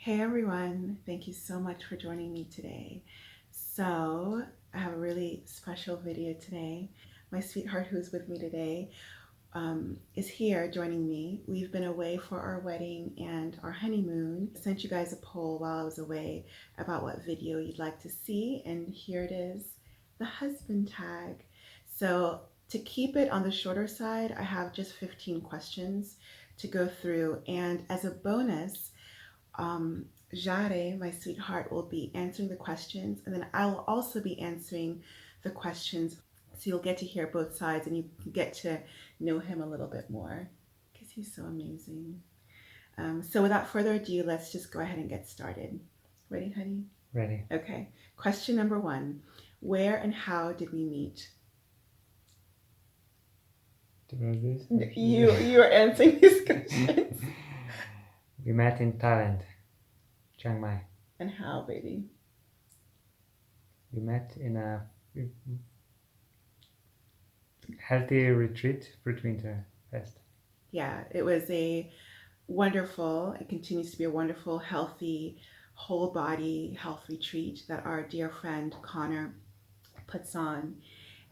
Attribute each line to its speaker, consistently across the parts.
Speaker 1: Hey everyone, thank you so much for joining me today. So, I have a really special video today. My sweetheart who's with me today is here joining me. We've been away for our wedding and our honeymoon. I sent you guys a poll while I was away about what video you'd like to see, and here it is, the husband tag. So, to keep it on the shorter side, I have just 15 questions to go through, and as a bonus, Žare, my sweetheart, will be answering the questions, and then I will also be answering the questions. So you'll get to hear both sides and you get to know him a little bit more because he's so amazing. So without further ado, let's just go ahead and get started. Ready, honey?
Speaker 2: Ready.
Speaker 1: Okay. Question number 1. Where and how did we meet? You are answering these questions.
Speaker 2: We met in Thailand, Chiang Mai.
Speaker 1: And how, baby?
Speaker 2: We met in a healthy retreat, fruit winter fest.
Speaker 1: Yeah, it was a wonderful, it continues to be a wonderful, healthy, whole body health retreat that our dear friend Connor puts on.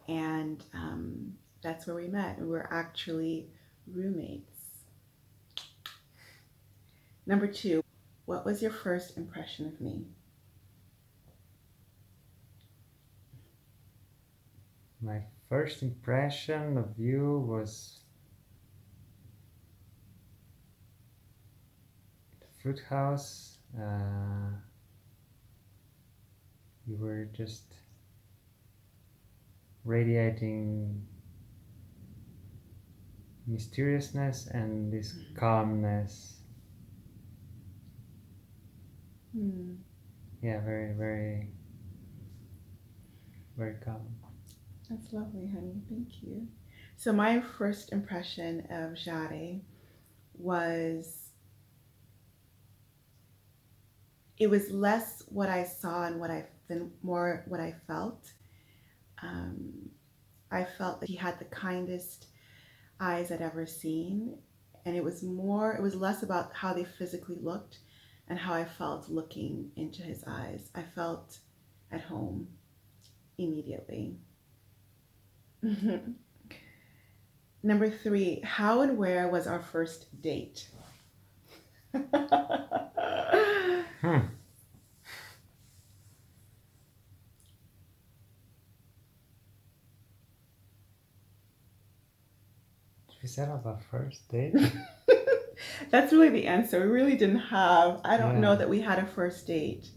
Speaker 1: And that's where we met. And we're actually roommates. Number 2, what was your first impression of me?
Speaker 2: My first impression of you was the fruit house. You were just radiating mysteriousness and this calmness. Yeah, very, very, very calm.
Speaker 1: That's lovely, honey. Thank you. So my first impression of Žare was, it was less what I saw and than more what I felt. I felt that he had the kindest eyes I'd ever seen, and it was less about how they physically looked and how I felt looking into his eyes. I felt at home immediately. Number 3, how and where was our first date?
Speaker 2: We set up our first date.
Speaker 1: That's really the answer. We really didn't have, I don't know
Speaker 2: Yeah.
Speaker 1: that we had a first date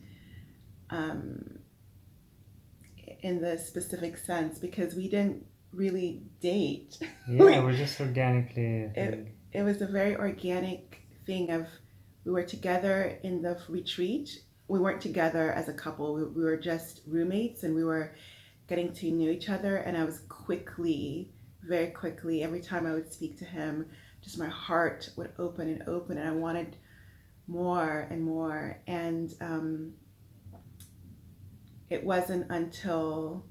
Speaker 1: in the specific sense, because we didn't really date.
Speaker 2: Yeah, we're just organically.
Speaker 1: It was a very organic thing of, we were together in the retreat. We weren't together as a couple. We were just roommates, and we were getting to know each other. And I was very quickly, every time I would speak to him, just my heart would open and open, and I wanted more and more. And it wasn't until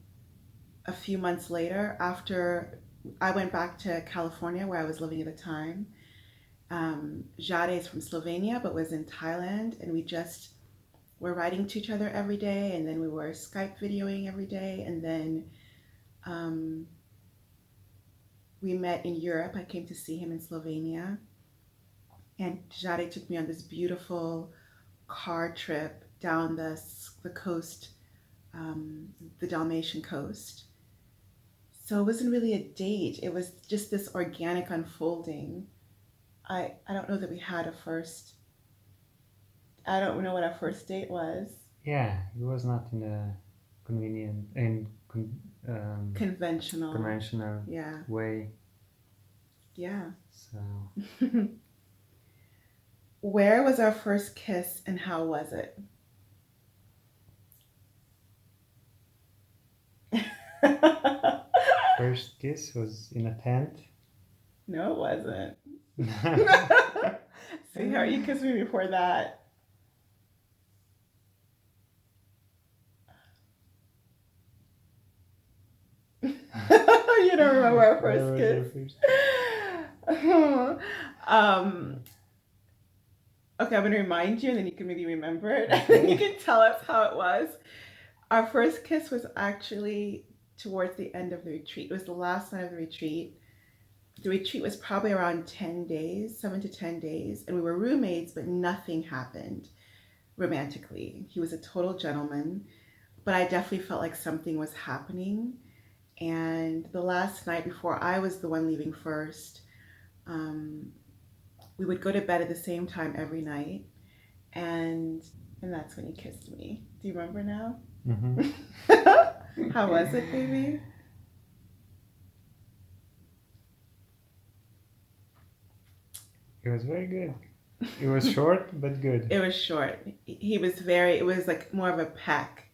Speaker 1: a few months later, after I went back to California where I was living at the time. Žare is from Slovenia but was in Thailand, and we just were writing to each other every day, and then we were Skype videoing every day, and then we met in Europe. I came to see him in Slovenia, and Žare took me on this beautiful car trip down the coast, the Dalmatian coast. So it wasn't really a date. It was just this organic unfolding. I don't know that we had a first. I don't know what our first date was.
Speaker 2: Yeah, it was not in a
Speaker 1: Conventional
Speaker 2: way.
Speaker 1: Yeah.
Speaker 2: So
Speaker 1: where was our first kiss and how was it?
Speaker 2: First kiss was in a tent.
Speaker 1: No, it wasn't. Sweetheart, you kissed me before that. You don't remember our first kiss? Okay, I'm going to remind you, and then you can maybe remember it. And then you
Speaker 2: Okay.
Speaker 1: can tell us how it was. Our first kiss was actually towards the end of the retreat. It was the last night of the retreat. The retreat was probably around 10 days, 7 to 10 days. And we were roommates, but nothing happened romantically. He was a total gentleman, but I definitely felt like something was happening. And the last night before I was the one leaving first, um, we would go to bed at the same time every night. And and that's when he kissed me. Do you remember now?
Speaker 2: Mm-hmm.
Speaker 1: How was it, baby?
Speaker 2: It was very good. It was short but good.
Speaker 1: It was short. He was very, it was like more of a peck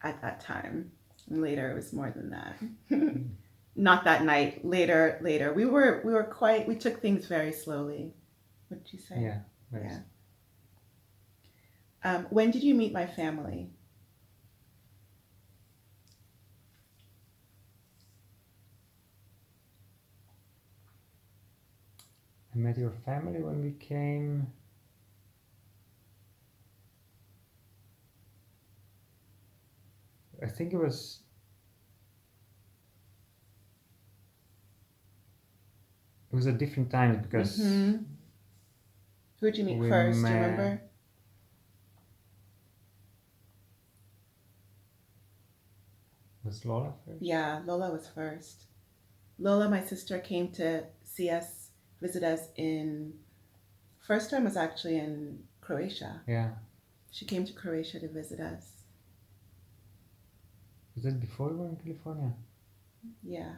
Speaker 1: at that time. And later it was more than that. Not that night. Later. We were quite, we took things very slowly. What did you say?
Speaker 2: Yeah, very
Speaker 1: Yeah. When did you meet my family?
Speaker 2: I met your family when we came. I think it was a different time because
Speaker 1: Mm-hmm. Who did you meet
Speaker 2: we
Speaker 1: first? Do you
Speaker 2: met.
Speaker 1: remember?
Speaker 2: Was Lola first?
Speaker 1: Yeah, Lola was first. Lola, my sister, came to see us, visit us in, first time was actually in Croatia.
Speaker 2: Yeah.
Speaker 1: She came to Croatia to visit us.
Speaker 2: Was that before we were in California?
Speaker 1: Yeah,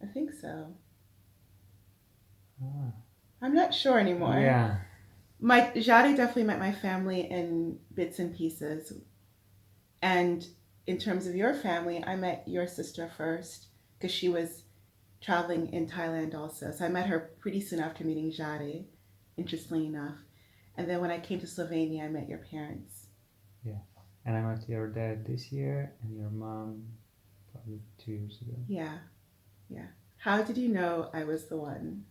Speaker 1: I think so.
Speaker 2: Ah.
Speaker 1: I'm not sure anymore.
Speaker 2: Yeah.
Speaker 1: My Žare definitely met my family in bits and pieces. And in terms of your family, I met your sister first because she was traveling in Thailand also. So I met her pretty soon after meeting Žare, interestingly enough. And then when I came to Slovenia, I met your parents.
Speaker 2: Yeah. And I met your dad this year and your mom probably 2 years ago.
Speaker 1: Yeah, yeah. How did you know I was the one?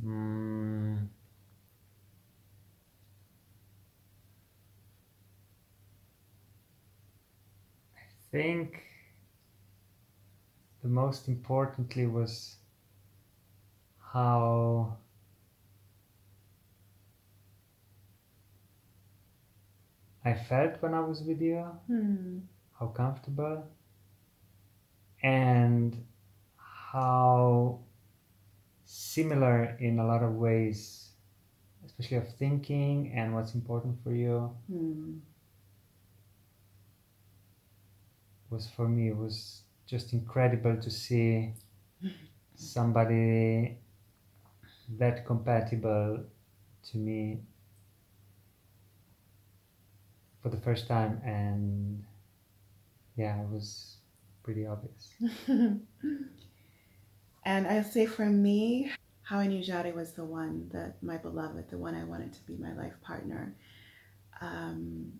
Speaker 2: Mm, I think the most importantly was how I felt when I was with you,
Speaker 1: Hmm.
Speaker 2: how comfortable, and how similar in a lot of ways, especially of thinking and what's important for you,
Speaker 1: Hmm.
Speaker 2: was for me. It was just incredible to see somebody that compatible to me for the first time, and yeah, it was pretty obvious.
Speaker 1: And I'll say for me, how I knew Jade was the one, that my beloved, the one I wanted to be my life partner. Um,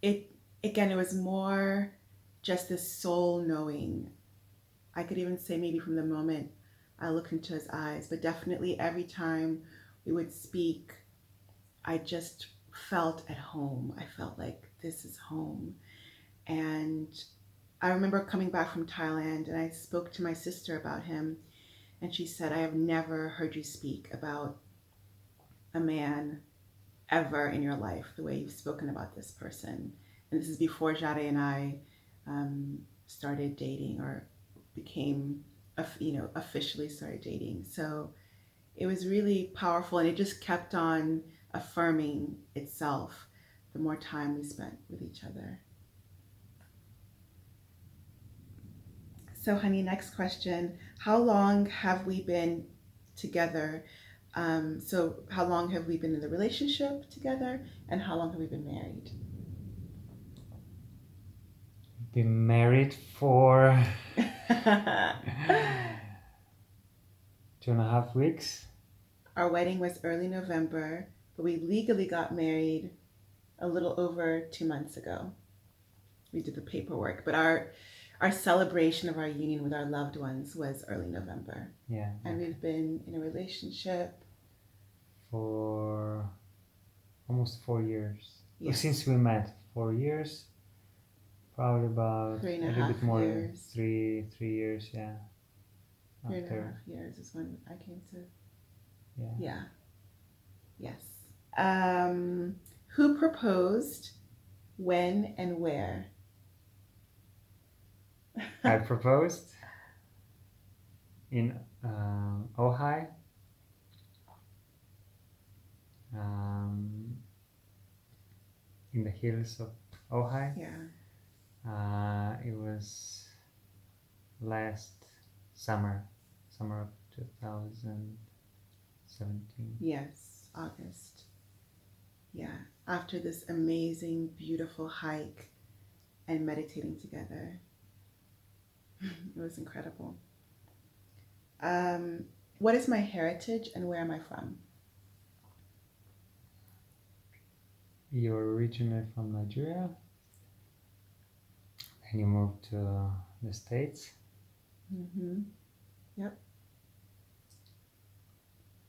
Speaker 1: it again, it was more just this soul knowing. I could even say maybe from the moment I looked into his eyes, but definitely every time we would speak, I just felt at home. I felt like this is home. And I remember coming back from Thailand and I spoke to my sister about him, and she said, I have never heard you speak about a man ever in your life the way you've spoken about this person. And this is before Jade and I started dating or became, officially started dating. So it was really powerful, and it just kept on affirming itself the more time we spent with each other. So, honey, next question. How long have we been together? So, how long have we been in the relationship together, and how long have we been married?
Speaker 2: Been married for 2.5 weeks.
Speaker 1: Our wedding was early November, but we legally got married a little over 2 months ago. We did the paperwork, but our celebration of our union with our loved ones was early November.
Speaker 2: Yeah.
Speaker 1: And
Speaker 2: Okay.
Speaker 1: we've been in a relationship
Speaker 2: For almost 4 years. Well,
Speaker 1: yes,
Speaker 2: since we met, 4 years, probably about
Speaker 1: three and
Speaker 2: a
Speaker 1: a
Speaker 2: little
Speaker 1: half
Speaker 2: bit more than
Speaker 1: years.
Speaker 2: 3 years. Yeah.
Speaker 1: 3.5
Speaker 2: After.
Speaker 1: years is when I came to.
Speaker 2: Yeah.
Speaker 1: Yeah. Yes. Um, who proposed, when, and where?
Speaker 2: I proposed in Ohio. Um, in the hills of Ohio.
Speaker 1: Yeah.
Speaker 2: It was last summer of 2017.
Speaker 1: Yes, August. Yeah. After this amazing, beautiful hike and meditating together. It was incredible. Um, what is my heritage and where am I from?
Speaker 2: You're originally from Nigeria and you moved to the States.
Speaker 1: Mm-hmm. Yep.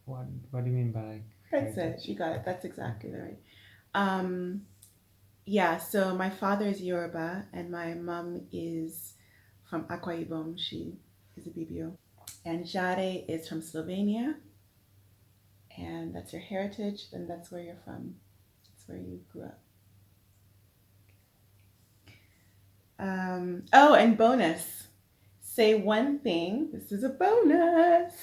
Speaker 2: What do you mean by like
Speaker 1: That's it.
Speaker 2: heritage?
Speaker 1: You got it.
Speaker 2: Okay.
Speaker 1: That's exactly
Speaker 2: Okay.
Speaker 1: right. Um, yeah, so my father is Yoruba and my mom is from Akwa Ibom. She is a BBO. And Žare is from Slovenia. And that's your heritage. Then that's where you're from. That's where you grew up. Oh, and bonus. Say one thing. This is a bonus.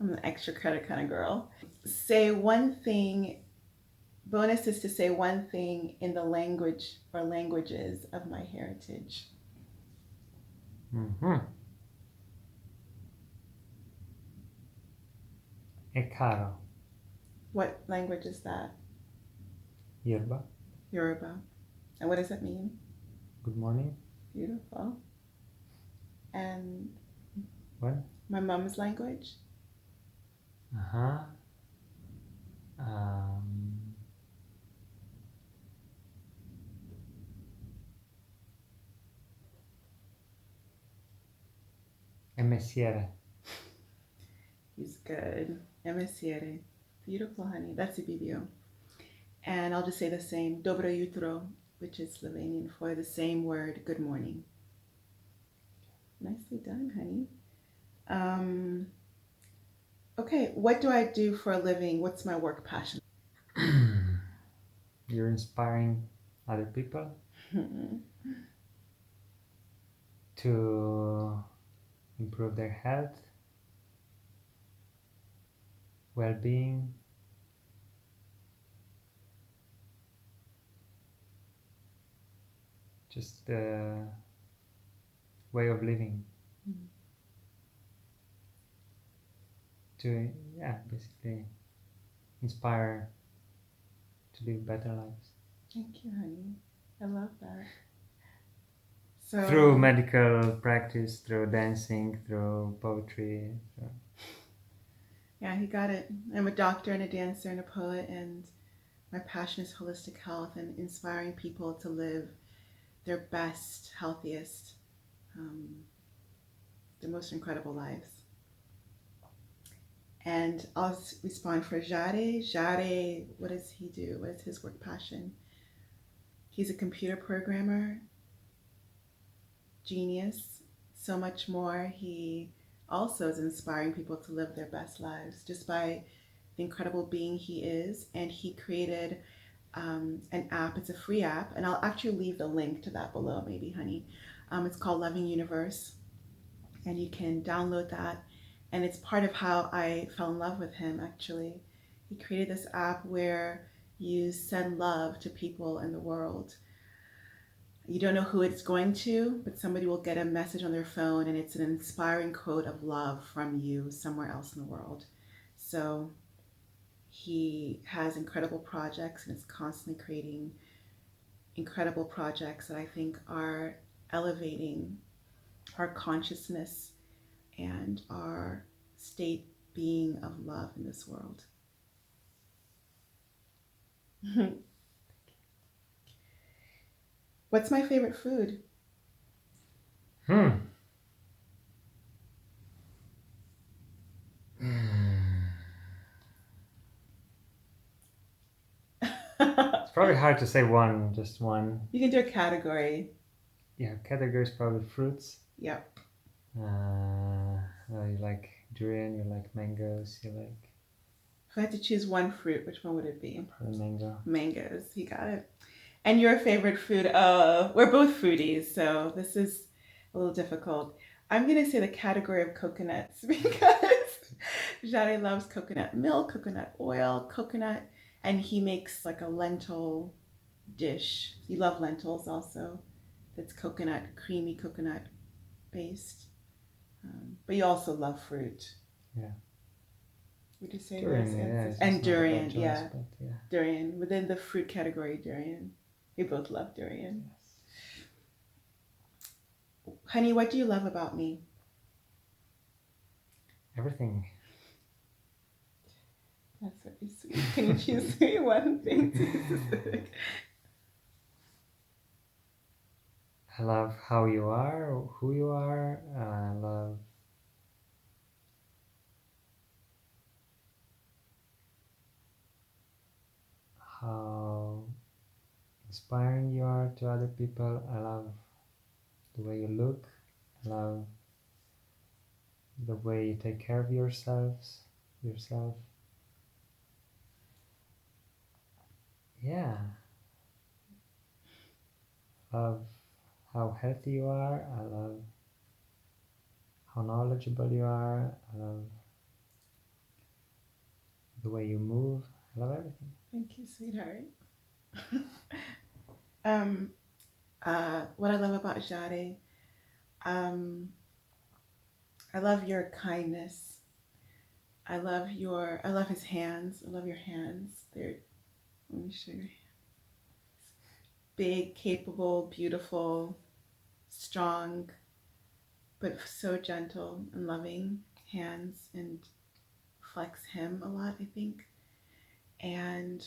Speaker 1: I'm an extra credit kind of girl. Say one thing. Bonus is to say one thing in the language or languages of my heritage.
Speaker 2: Mm-hmm. E caro.
Speaker 1: What language is that?
Speaker 2: Yerba.
Speaker 1: Yoruba. And what does that mean?
Speaker 2: Good morning.
Speaker 1: Beautiful. And
Speaker 2: What?
Speaker 1: my mom's language?
Speaker 2: Uh-huh. Um, e mestiere.
Speaker 1: He's good. Emesiere. Beautiful, honey. That's a BBO. And I'll just say the same. Dobro jutro, which is Slovenian for the same word, good morning. Nicely done, honey. Okay, what do I do for a living? What's my work passion?
Speaker 2: You're inspiring other people to improve their health, well-being, just the way of living, to basically inspire to live better lives
Speaker 1: Thank you, honey. I love that. So
Speaker 2: through medical practice, through dancing, through poetry.
Speaker 1: yeah, he got it. I'm a doctor and a dancer and a poet, and my passion is holistic health and inspiring people to live their best, healthiest, um, the most incredible lives. And I'll respond for Žare. Žare, what does he do? What is his work passion? He's a computer programmer, genius, so much more. He also is inspiring people to live their best lives just by the incredible being he is. And he created an app. It's a free app, and I'll actually leave the link to that below, maybe, honey. It's called Loving Universe, and you can download that. And it's part of how I fell in love with him, actually. He created this app where you send love to people in the world. You don't know who it's going to, but somebody will get a message on their phone, and it's an inspiring quote of love from you somewhere else in the world. So he has incredible projects and is constantly creating incredible projects that I think are elevating our consciousness and our state being of love in this world. What's my favorite food?
Speaker 2: Hmm. Hmm. It's probably hard to say one, just one.
Speaker 1: You can do a category.
Speaker 2: Yeah, categories probably fruits.
Speaker 1: Yep.
Speaker 2: You like durian, you like mangoes, you like
Speaker 1: If I had to choose one fruit, which one would it be?
Speaker 2: probably mango.
Speaker 1: Mangoes. You got it. And your favorite food? We're both foodies, so this is a little difficult. I'm gonna say the category of coconuts because Žare loves coconut milk, coconut oil, coconut, and he makes like a lentil dish. You love lentils also. That's coconut, creamy coconut based. But you also love fruit.
Speaker 2: Yeah.
Speaker 1: Would you say those
Speaker 2: Durian, yeah,
Speaker 1: answers?
Speaker 2: it's
Speaker 1: And
Speaker 2: not a bad
Speaker 1: durian,
Speaker 2: choice,
Speaker 1: yeah.
Speaker 2: but yeah.
Speaker 1: Durian. Within the fruit category, durian. We both love durian.
Speaker 2: Yes.
Speaker 1: Honey, what do you love about me?
Speaker 2: Everything.
Speaker 1: That's very sweet. Can you choose me one thing to be specific?
Speaker 2: I love how you are, who you are. I love how inspiring you are to other people. I love the way you look. I love the way you take care of yourself. Yeah. I love how healthy you are. I love how knowledgeable you are. I love the way you move. I love everything.
Speaker 1: Thank you, sweetheart. um, what I love about Jade, um, I love your kindness. I love his hands. I love your hands. Let me show you. Big, capable, beautiful, strong, but so gentle and loving hands, and flex him a lot, I think. And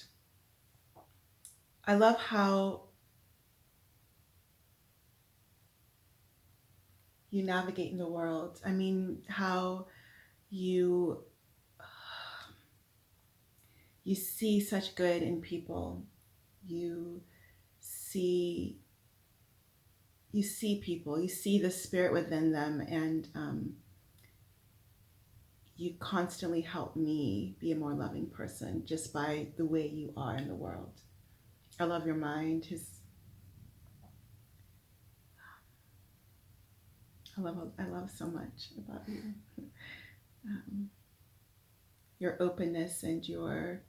Speaker 1: I love how you navigate in the world. I mean, how you you see such good in people. You see you see people. You see the spirit within them, and you constantly help me be a more loving person just by the way you are in the world. I love your mind. I love so much about you. Um, your openness and your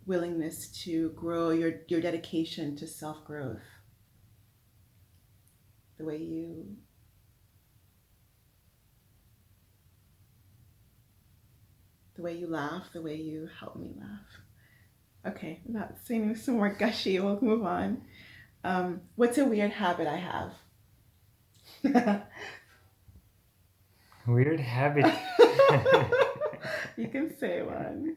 Speaker 1: willingness to grow, your dedication to self growth, the way you laugh, the way you help me laugh. Okay, not saying some more gushy. We'll move on. What's a weird habit I have?
Speaker 2: Weird habit.
Speaker 1: You can say one.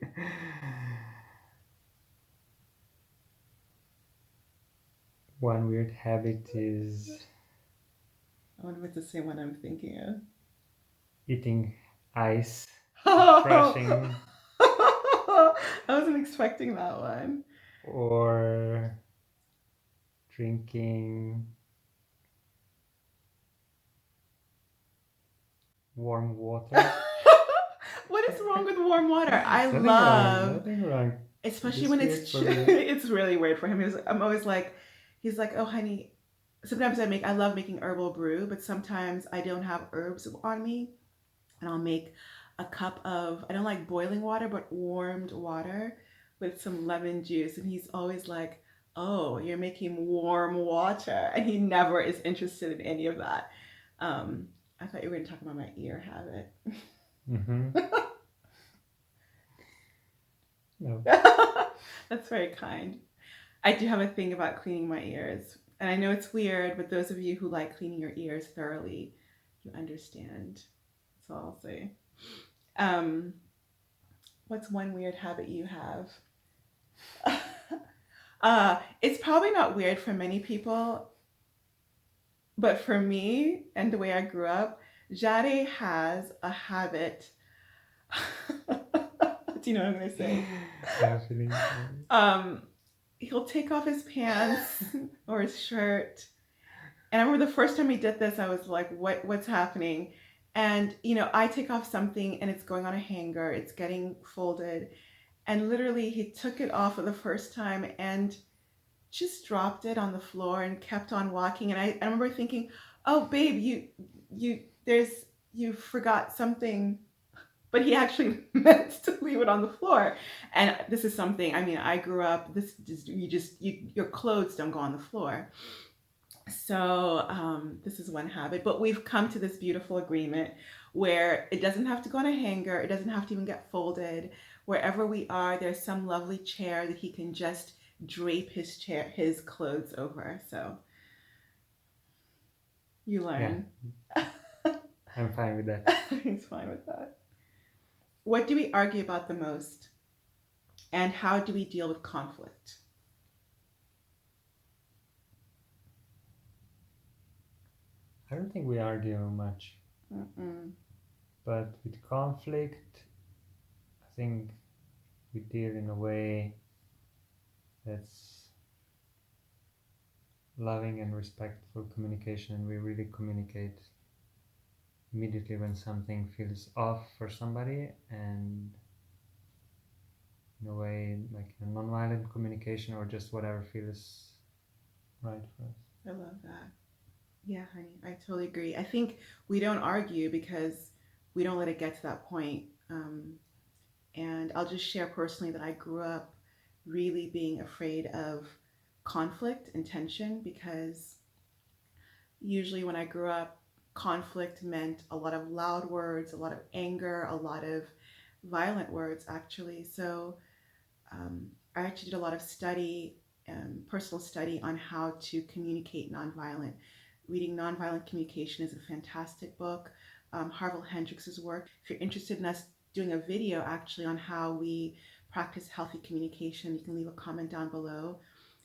Speaker 2: One weird habit is
Speaker 1: I wonder what's the same one I'm thinking of.
Speaker 2: eating ice,
Speaker 1: Oh,
Speaker 2: crushing,
Speaker 1: I wasn't expecting that one.
Speaker 2: or drinking warm water.
Speaker 1: What is wrong with warm water? I
Speaker 2: Nothing wrong.
Speaker 1: love,
Speaker 2: Nothing wrong.
Speaker 1: especially
Speaker 2: Just
Speaker 1: when
Speaker 2: weird
Speaker 1: it's
Speaker 2: for you.
Speaker 1: it's really weird for him. I'm always like, he's like, oh honey. Sometimes I love making herbal brew, but sometimes I don't have herbs on me, and I'll make a cup of, I don't like boiling water, but warmed water with some lemon juice, and he's always like, oh, you're making warm water, and he never is interested in any of that. Um, I thought you were going to talk about my ear habit.
Speaker 2: Mm-hmm. No.
Speaker 1: That's very kind. I do have a thing about cleaning my ears. And I know it's weird, but those of you who like cleaning your ears thoroughly, you understand. That's all I'll say. Um, what's one weird habit you have? It's probably not weird for many people. But for me and the way I grew up, Jare has a habit. Do you know what I'm going to say?
Speaker 2: I have feelings.
Speaker 1: Um, he'll take off his pants or his shirt. And I remember the first time he did this, I was like, what's happening? And, I take off something and it's going on a hanger, it's getting folded. And literally, he took it off for the first time and just dropped it on the floor and kept on walking. And I remember thinking, oh, babe, you forgot something. But he actually meant to leave it on the floor. And this is something, I mean, I grew up, your clothes don't go on the floor. So this is one habit, but we've come to this beautiful agreement where it doesn't have to go on a hanger, it doesn't have to even get folded. Wherever we are, there's some lovely chair that he can just drape his clothes over. So you
Speaker 2: Yeah,
Speaker 1: learn.
Speaker 2: I'm fine with that.
Speaker 1: He's fine with that. What do we argue about the most, and how do we deal with conflict?
Speaker 2: I don't think we argue much,
Speaker 1: Mm-mm.
Speaker 2: but with conflict, I think we deal in a way that's loving and respectful communication, and we really communicate immediately when something feels off for somebody, and in a way like a non-violent communication or just whatever feels right for us.
Speaker 1: I love that. Yeah, honey, I totally agree. I think we don't argue because we don't let it get to that point. And I'll just share personally that I grew up really being afraid of conflict and tension because usually when I grew up, conflict meant a lot of loud words, a lot of anger, a lot of violent words, actually. So I actually did a lot of study, personal study on how to communicate nonviolent. Reading Nonviolent Communication is a fantastic book. Harville Hendrix's work. If you're interested in us doing a video actually on how we practice healthy communication, you can leave a comment down below.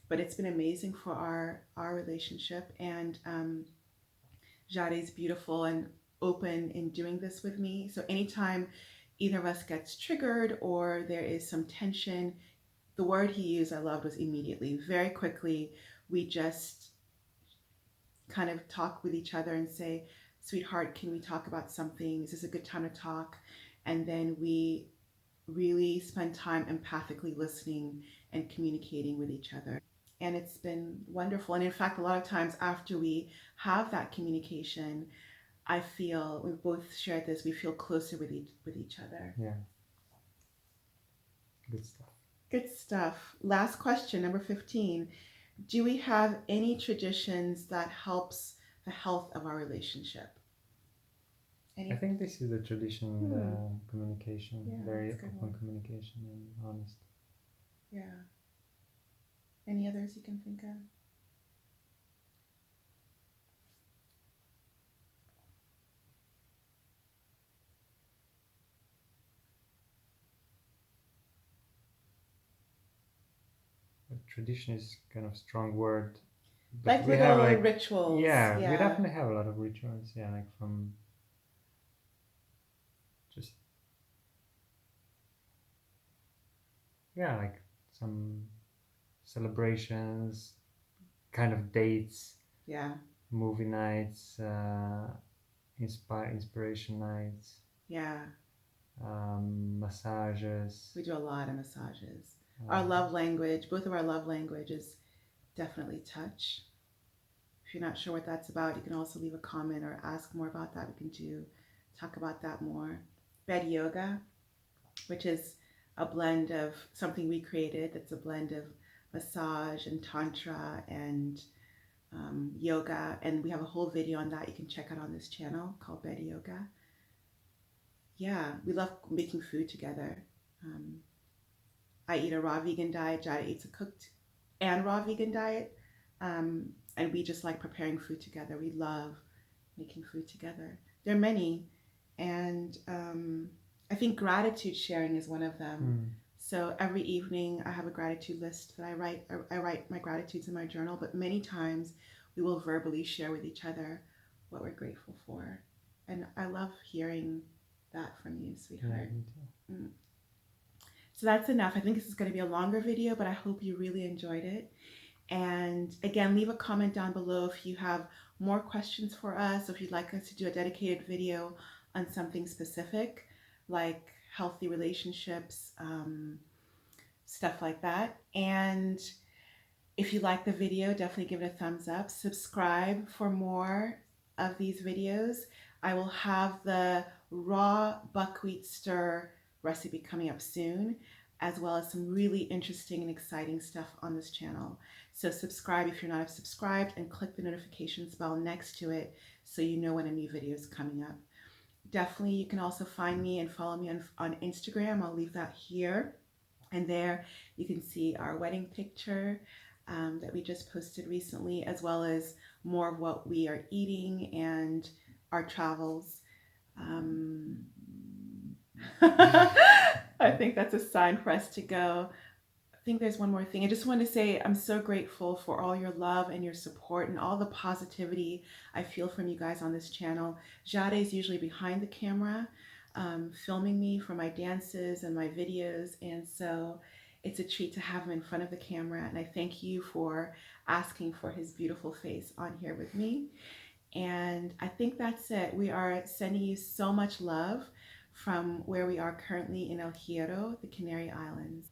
Speaker 1: But it's been amazing for our relationship, and Jade is beautiful and open in doing this with me. So anytime either of us gets triggered or there is some tension, the word he used I loved was immediately. Very quickly, we just kind of talk with each other and say, sweetheart, can we talk about something? Is this a good time to talk? And then we really spend time empathically listening and communicating with each other. And it's been wonderful. And in fact, a lot of times after we have that communication, I feel we both shared this. We feel closer with each other.
Speaker 2: Yeah, good stuff.
Speaker 1: Good stuff. Last question, number 15. Do we have any traditions that helps the health of our relationship?
Speaker 2: I
Speaker 1: Any?
Speaker 2: think this is the tradition,
Speaker 1: Hmm.
Speaker 2: the communication,
Speaker 1: Yeah,
Speaker 2: very
Speaker 1: that's a good
Speaker 2: open
Speaker 1: one.
Speaker 2: communication and honest.
Speaker 1: Yeah. Any others you can think of?
Speaker 2: But tradition is kind of strong word, but
Speaker 1: Like
Speaker 2: we have
Speaker 1: little
Speaker 2: like,
Speaker 1: rituals.
Speaker 2: yeah, we
Speaker 1: Yeah.
Speaker 2: definitely have a lot of rituals. Yeah, like from just, yeah, like some celebrations, kind of dates,
Speaker 1: Yeah.
Speaker 2: movie nights, inspiration nights,
Speaker 1: Yeah.
Speaker 2: massages.
Speaker 1: We do a lot of massages. Our
Speaker 2: Uh,
Speaker 1: love language, both of our love languages, definitely touch. If you're not sure what that's about, you can also leave a comment or ask more about that. We can talk about that more. Bed yoga, which is a blend of something we created that's a blend of massage and tantra and yoga. And we have a whole video on that you can check out on this channel called Bed Yoga. Yeah, we love making food together. Um, I eat a raw vegan diet. Jada eats a cooked and raw vegan diet. And we just like preparing food together. We love making food together. There are many. And I think gratitude sharing is one of them.
Speaker 2: hmm.
Speaker 1: So every evening I have a gratitude list that I write. I write my gratitudes in my journal, but many times we will verbally share with each other what we're grateful for. And I love hearing that from you,
Speaker 2: Yeah,
Speaker 1: sweetheart.
Speaker 2: me too.
Speaker 1: Mm. So that's enough. I think this is going to be a longer video, but I hope you really enjoyed it. And again, leave a comment down below if you have more questions for us, or if you'd like us to do a dedicated video on something specific, like healthy relationships, stuff like that. And if you like the video, definitely give it a thumbs up. Subscribe for more of these videos. I will have the raw buckwheat stir recipe coming up soon, as well as some really interesting and exciting stuff on this channel. So subscribe if you're not subscribed, and click the notifications bell next to it so you know when a new video is coming up. Definitely, you can also find me and follow me on Instagram. I'll leave that here. And there you can see our wedding picture that we just posted recently, as well as more of what we are eating and our travels. Um, I think that's a sign for us to go. I think there's one more thing. I just want to say I'm so grateful for all your love and your support and all the positivity I feel from you guys on this channel. Žare is usually behind the camera, filming me for my dances and my videos, and so it's a treat to have him in front of the camera, and I thank you for asking for his beautiful face on here with me. And I think that's it. We are sending you so much love from where we are currently in El Hierro, the Canary Islands.